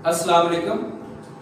अस्सलाम वालेकुम।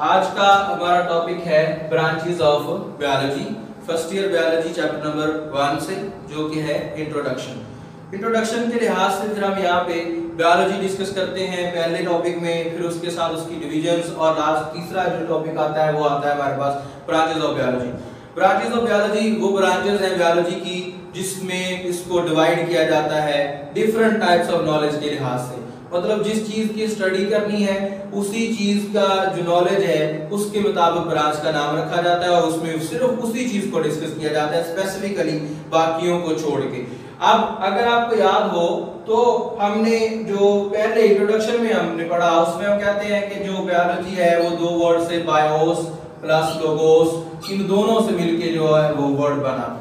आज का हमारा टॉपिक है branches of biology, first year biology chapter number 1 से, जो कि है इंट्रोडक्शन। इंट्रोडक्शन के लिहाज से फिर हम यहाँ पे बायोलॉजी डिस्कस करते हैं पहले टॉपिक में, फिर उसके साथ उसकी डिविजन्स, और लास्ट तीसरा जो टॉपिक आता है वो आता है हमारे पास branches of biology. Branches of biology वो ब्रांचेस हैं बायोलॉजी की जिसमें इसको डिवाइड किया जाता है डिफरेंट टाइप्स ऑफ नॉलेज के लिहाज से। मतलब जिस चीज की स्टडी करनी है उसी चीज का जो नॉलेज है उसके मुताबिक ब्रांच का नाम रखा जाता है, और उसमें सिर्फ उसी चीज को डिस्कस किया जाता है स्पेसिफिकली, बाकियों को छोड़ के। अब अगर आपको याद हो तो हमने जो पहले इंट्रोडक्शन में हमने पढ़ा उसमें हम कहते हैं कि जो बायोलॉजी है वो दो वर्ड से, बायोस प्लस लोगोस, इन दोनों से मिलके जो है वो वर्ड बना।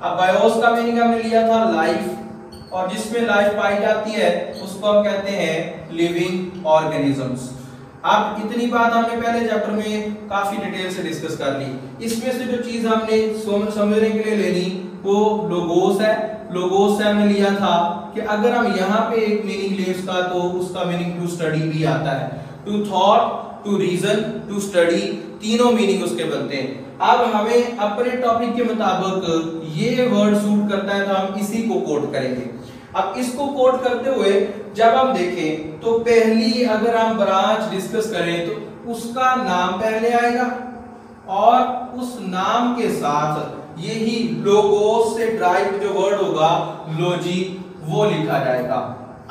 अब बायोस का मीनिंग हमने लिया था लाइफ, और जिसमें लाइफ पाई जाती है उसको हम कहते हैं लिविंग ऑर्गेनिजम्स। अब इतनी बात हमने पहले चैप्टर में काफी डिटेल से डिस्कस कर ली। इसमें से जो चीज हमने समझने के लिए लेनी वो लोगोस है। लोगोस से हमने लिया था कि अगर हम यहाँ पे एक मीनिंग ले उसका, तो उसका मीनिंग टू स्टडी भी आता है। To thought, to reason, to study, तीनों मीनिंग उसके बनते हैं। अब हमें अपने टॉपिक के मुताबिक ये वर्ड सूट करता है तो हम इसी को कोट करेंगे। अब इसको कोट करते हुए जब हम देखें तो पहली अगर हम ब्रांच डिस्कस करें तो उसका नाम पहले आएगा, और उस नाम के साथ यही लोगोस से ड्राइव जो वर्ड होगा लॉजी, वो लिखा जाएगा।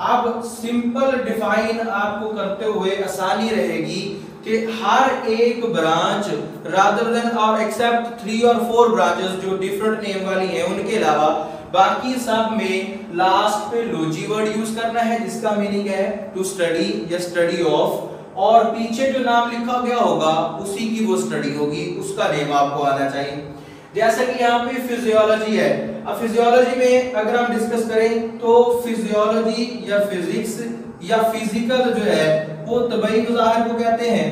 अब सिंपल डिफाइन आपको करते हुए आसानी रहेगी कि हर एक ब्रांच रादर देन और एक्सेप्ट 3 और 4 ब्रांचेस जो डिफरेंट नेम वाली हैं उनके अलावा बाकी सब में लास्ट पे लॉजी वर्ड यूज करना है, जिसका मीनिंग है टू स्टडी या स्टडी ऑफ, और पीछे जो नाम लिखा गया होगा उसी की वो स्टडी होगी, उसका नेम आपको आना चाहिए। जैसे कि यहाँ पे फिजियोलॉजी है। अब फिजियोलॉजी में अगर हम डिस्कस करें तो फिजियोलॉजी या फिजिक्स या फिजिकल जो है वो तबई मुज़ाहिर को कहते हैं,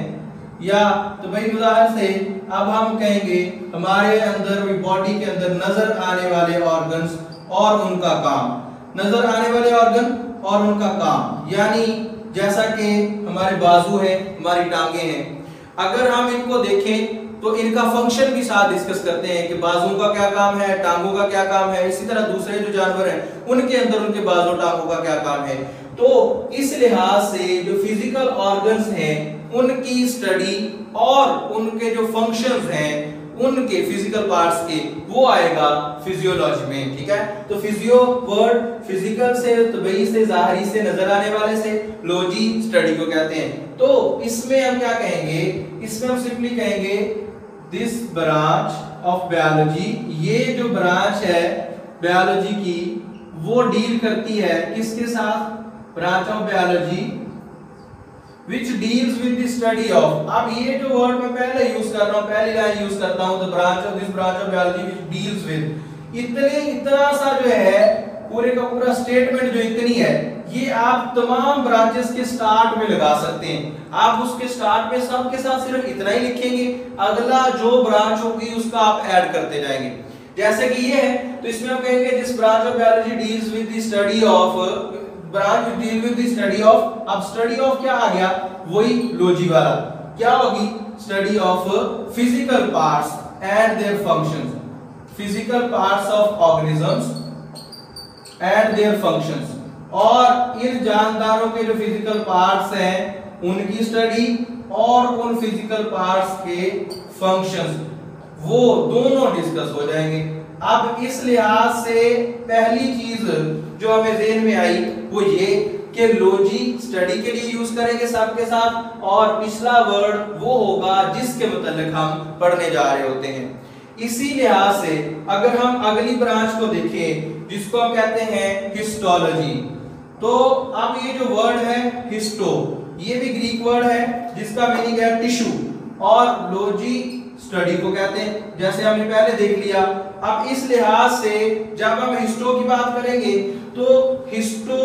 या तबई मुज़ाहिर से अब हम कहेंगे हमारे अंदर बॉडी के अंदर नजर आने वाले ऑर्गन्स और उनका काम। नजर आने वाले ऑर्गन और उनका काम, यानी जैसा कि हमारे बाजू है, हमारी टांगे हैं, अगर हम इनको देखें तो इनका फंक्शन भी साथ डिस्कस करते हैं कि बाजुओं का क्या काम है, टांगों का क्या काम है। इसी तरह दूसरे जो जानवर हैं उनके अंदर उनके बाजू टांगों का क्या काम है। तो इस लिहाज से जो फिजिकल ऑर्गन्स हैं उनकी स्टडी और उनके जो फंक्शंस हैं उनके फिजिकल पार्ट्स के, वो आएगा फिजियोलॉजी में। ठीक है, तो फिजियो वर्ड फिजिकल से, तबई से, ज़ाहिरी से, नजर आने वाले से, लॉजी स्टडी को कहते हैं। तो इसमें हम क्या कहेंगे, इसमें हम सिंपली कहेंगे दिस ब्रांच ऑफ बायोलॉजी, ये जो ब्रांच है बायोलॉजी की वो डील करती है किसके साथ, branch of biology which deals with the study of। अब ये जो वर्ड मैं पहले यूज कर रहा हूँ, पहली लाइन यूज करता हूँ, the branch of this branch of biology which deals with, इतना सा जो है पूरे का पूरा स्टेटमेंट जो इतनी है, ये आप तमाम ब्रांचेस के स्टार्ट में लगा सकते हैं। आप उसके स्टार्ट में सबके साथ सिर्फ इतना ही लिखेंगे, अगला जो ब्रांच होगी उसका आप ऐड करते जाएंगे। जैसे कि ये है तो इसमें हम कहेंगे this branch of biology deals with the study of, branch deal with the study of. अब स्टडी ऑफ क्या आ गया, वही लॉजी वाला, क्या होगी, study of physical parts and their functions, physical parts of organisms and their functions, और इन जानदारों के जो फिजिकल पार्ट्स हैं उनकी स्टडी और उन फिजिकल पार्ट्स के फंक्शंस, वो दोनों डिस्कस हो जाएंगे। अब इस लिहाज से पहली चीज जो हमें ज़हन में आई वो ये कि लॉजी स्टडी के लिए यूज करेंगे सबके साथ, और पिछला वर्ड वो होगा जिसके मुताल्लिक हम पढ़ने जा रहे होते हैं। इसी लिहाज से अगर हम अगली ब्रांच को देखें जिसको हम कहते हैं हिस्टोलॉजी, तो अब ये जो वर्ड है हिस्टो, ये भी ग्रीक वर्ड है जिसका मीनिंग है टिश्यू, और लॉजी स्टडी को कहते हैं, जैसे हमने पहले देख लिया। अब इस लिहाज से जब हम हिस्टो की बात करेंगे तो हिस्टो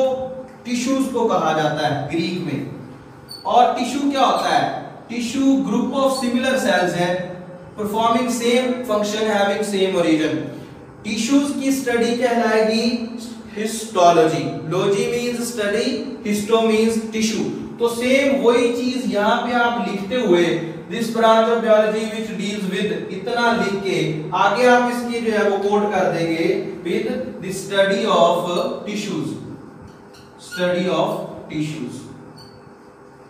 टिश्यूज को कहा जाता है ग्रीक में। और टिश्यू क्या होता है, tissue group of similar cells है performing same function having same origin. Tissues की स्टडी कहलाएगी histology. Logy means study, histo means tissue. तो सेम वही चीज यहाँ पे आप लिखते हुए this branch of biology which deals with इतना लिख के आगे आप इसकी जो है वो कोड कर देंगे with the study of tissues, study of tissues.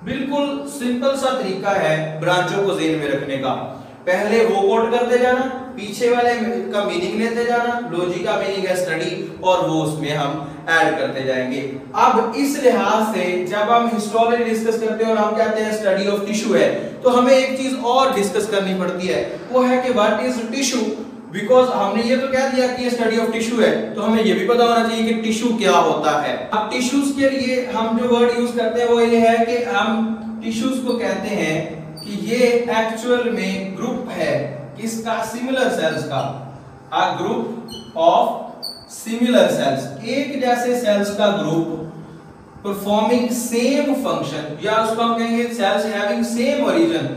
बिल्कुल सिंपल सा तरीका है ब्रांचों को ज़हन में रखने का। पहले वो कोड करते जाना, पीछे वाले का मीनिंग लेते जाना, लॉजी का मीनिंग है स्टडी, और वो उसमें हम ऐड करते जाएंगे। अब इस लिहाज से जब हम हिस्टोलॉजी डिस्कस करते हैं और हम कहते हैं स्टडी ऑफ टिश्यू है, तो हमें एक चीज और डिस्कस करनी पड़ती है, वो है कि व्हाट इज टिश्यू। बिकॉज हमने ये तो कह दिया कि ये स्टडी ऑफ टिश्यू है, तो हमें ये भी पता होना चाहिए कि टिश्यू क्या होता है। अब टिश्यूज के लिए हम जो वर्ड यूज करते हैं वो ये है कि हम टिश्यूज को कहते हैं कि ये एक्चुअल में ग्रुप है किसका, सिमिलर सेल्स का, a group of similar sales, एक जैसे सेल्स का ग्रुप परफॉर्मिंग सेम फंक्शन, या उसको हम कहेंगे सेल्स हैविंग सेम ओरिजिन,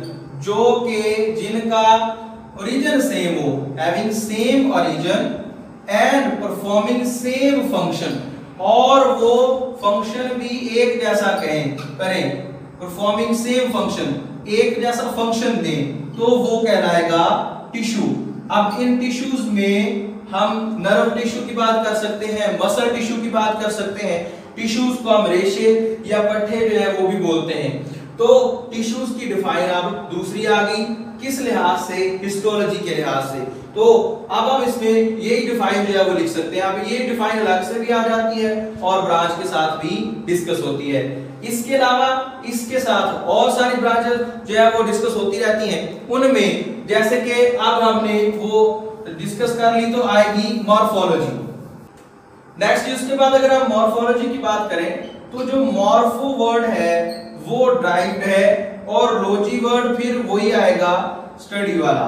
जो कि जिनका ओरिजिन सेम हो, having same origin and performing same function, और वो फंक्शन भी एक जैसा करें, परफॉर्मिंग सेम फंक्शन, एक जैसा फंक्शन दें, तो वो कहलाएगा टिश्यू। अब इन टिश्यूज में हम नर्व टिश्यू की बात कर सकते हैं, मसल टिश्यू की बात कर सकते हैं, टिश्यूज को हम रेशे या पट्टे जो है वो भी बोलते हैं। तो टिश्यूज की डिफाइन अब दूसरी आ गई, किस लिहाज से, हिस्टोलॉजी के लिहाज से। तो अब हम इसमें यही डिफाइन जो है वो लिख सकते हैं। अब ये डिफाइन अलग से भी आ जाती है और ब्रांच के साथ भी डिस्कस होती है। इसके अलावा इसके साथ और सारी ब्रांचेस जो है वो डिस्कस होती रहती हैं। उनमें जैसे कि अब हमने वो डिस्कस कर ली तो आएगी मॉर्फोलॉजी। नेक्स्ट इसके बाद अगर हम मॉर्फोलॉजी की बात करें तो जो मॉर्फो वर्ड है वो ड्राइव्ड है और लॉजी वर्ड फिर वही आएगा स्टडी वाला।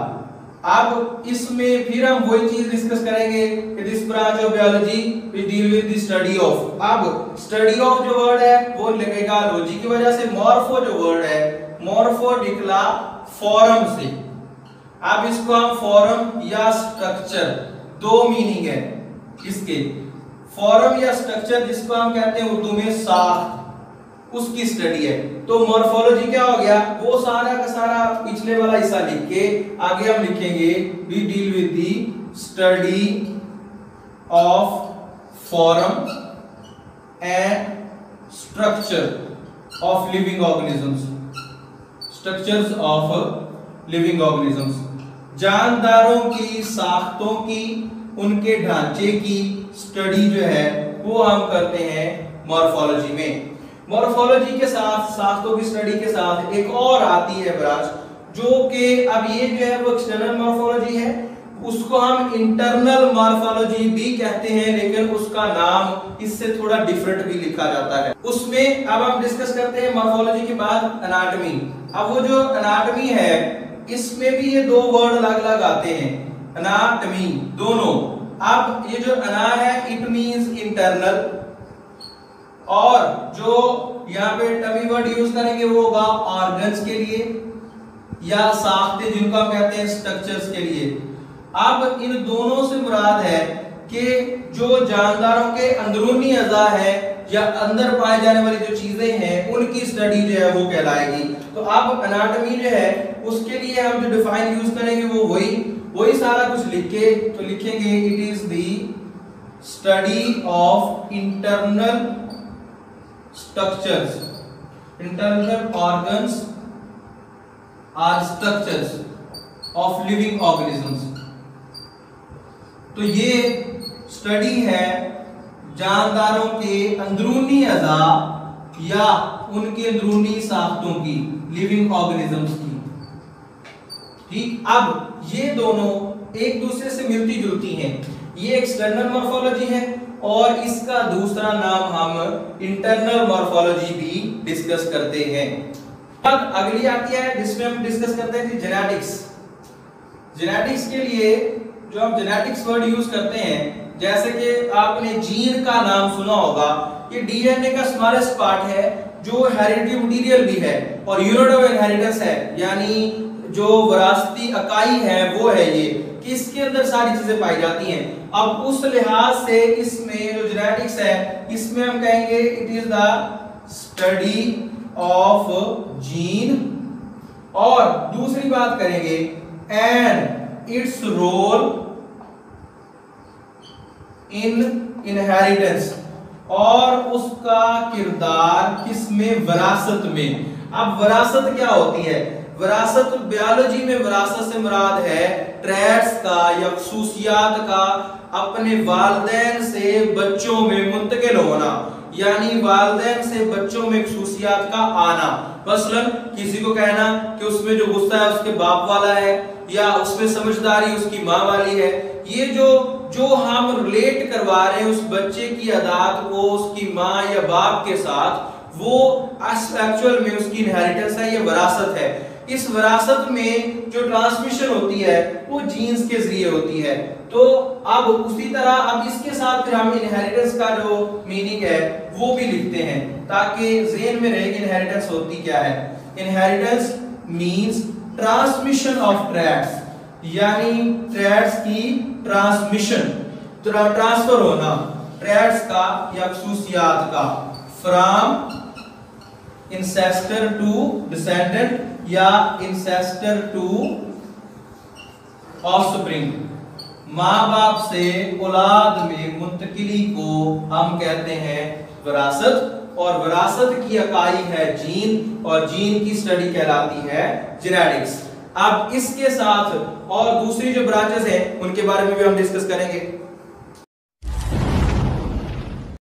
अब इसमें फिर हम वही चीज डिस्कस करेंगे कि this branch of biology we deal with the study of. अब स्टडी ऑफ जो वर्ड है वो लगेगा लॉजी की वजह से, मॉर्फो जो वर्ड है मॉर्फो निकला फॉर्म से। अब इसको हम फॉर्म या स्ट्रक्चर, दो मीनिंग है इसके, फॉर्म या स्ट्रक्चर जिसको हम कहते हैं उर्दू में साख, उसकी स्टडी है। तो मॉर्फोलॉजी क्या हो गया, वो सारा का सारा पिछले वाला हिस्सा लिख के आगे हम लिखेंगे we deal with the study of form and structure of living organisms, structures of living organisms, जानदारों की साख्तों की, उनके ढांचे की स्टडी जो है वो हम करते हैं मॉर्फोलॉजी में। मॉर्फोलॉजी के साथ साख्तों की स्टडी के साथ एक और आती है ब्रांच जो कि अब ये जो है वो एक्सटर्नल मॉर्फोलॉजी है, उसको हम इंटरनल मॉर्फोलॉजी भी कहते हैं, लेकिन उसका नाम इससे थोड़ा डिफरेंट भी लिखा जाता है। उसमें अब हम डिस्कस करते हैं मॉर्फोलॉजी के बाद एनाटॉमी। अब वो जो एनाटॉमी है इसमें भी ये दो वर्ड अलग अलग आते हैं, एनाटॉमी दोनों। अब ये जो एना है इट मींस इंटरनल, और जो यहाँ पे टमी वर्ड यूज करेंगे वो होगा ऑर्गन्स के लिए या साख्ते जिनको हम कहते हैं स्ट्रक्चर्स के लिए। अब इन दोनों से मुराद है कि जो जानदारों के अंदरूनी अज़ा है या अंदर पाए जाने वाली जो चीजें हैं उनकी स्टडी जो है वो कहलाएगी। तो अब एनाटॉमी जो है उसके लिए हम जो डिफाइन यूज करेंगे वो वही सारा कुछ लिख के तो लिखेंगे it is the study of internal structures, internal organs or structures of living organisms. तो ये स्टडी है जानदारों के अंदरूनी अज़ा या उनके अंदरूनी साख्तों की, लिविंग ऑर्गेनिजम्स की। ठीक, अब ये दोनों एक दूसरे से मिलती जुलती हैं। ये एक्सटर्नल मॉर्फोलॉजी है और इसका दूसरा नाम हम इंटरनल मॉर्फोलॉजी भी डिस्कस करते हैं। अब अगली आती है जिसमें हम डिस्कस करते हैं जेनेटिक्स। जेनेटिक्स के लिए जो हम जेनेटिक्स वर्ड यूज करते हैं, जैसे कि आपने जीन का नाम सुना होगा, ये डीएनए का स्मॉलेस्ट पार्ट है जो हेरिडिटरी मटेरियल भी है और यूनिट ऑफ इनहेरिटेंस है, यानी जो विरासती इकाई है वो है ये कि इसके अंदर सारी चीजें पाई जाती हैं। अब उस लिहाज से इसमें जो जेनेटिक्स है इसमें हम कहेंगे it is the study of gene, और दूसरी बात करेंगे and its role in inheritance, और उसका किरदार किसमें, विरासत में। अब विरासत क्या होती है? विरासत बायोलॉजी में विरासत से मुराद है ट्रेट्स का या खुसूसियात का अपने वालिदैन से बच्चों में मुंतकिल होना, यानी वालिदैन से बच्चों में खुसूसियात का आना। मसलन किसी को कहना कि उसमें जो गुस्सा है उसके बाप वाला है, या उसमें समझदारी उसकी माँ वाली है। ये जो हम रिलेट करवा रहे हैं उस बच्चे की अदात को उसकी माँ या बाप के साथ, वो एक्चुअल में उसकी इनहेरिटेंस है, ये विरासत है। इस विरासत में जो ट्रांसमिशन होती है वो जीन्स के जरिए होती है। तो अब उसी तरह अब इसके साथ फिर हम इनहेरिटेंस का जो मीनिंग है वो भी लिखते हैं ताकि ज़हन में रहे कि इनहेरिटेंस होती क्या है। Inheritance means transmission of traits, यानी ट्रेट्स की ट्रांसमिशन, ट्रांसफर होना ट्रेट्स का या खुसूसियात का, फ्रॉम इंसेस्टर टू डिसेंडेंट या इंसेस्टर टू ऑफस्प्रिंग, माँ बाप से औलाद में मुंतकिली को हम कहते हैं विरासत, और विरासत की इकाई है जीन, और जीन की स्टडी कहलाती है जेनेटिक्स। अब इसके साथ और दूसरी जो ब्रांचेस हैं उनके बारे में भी हम डिस्कस करेंगे।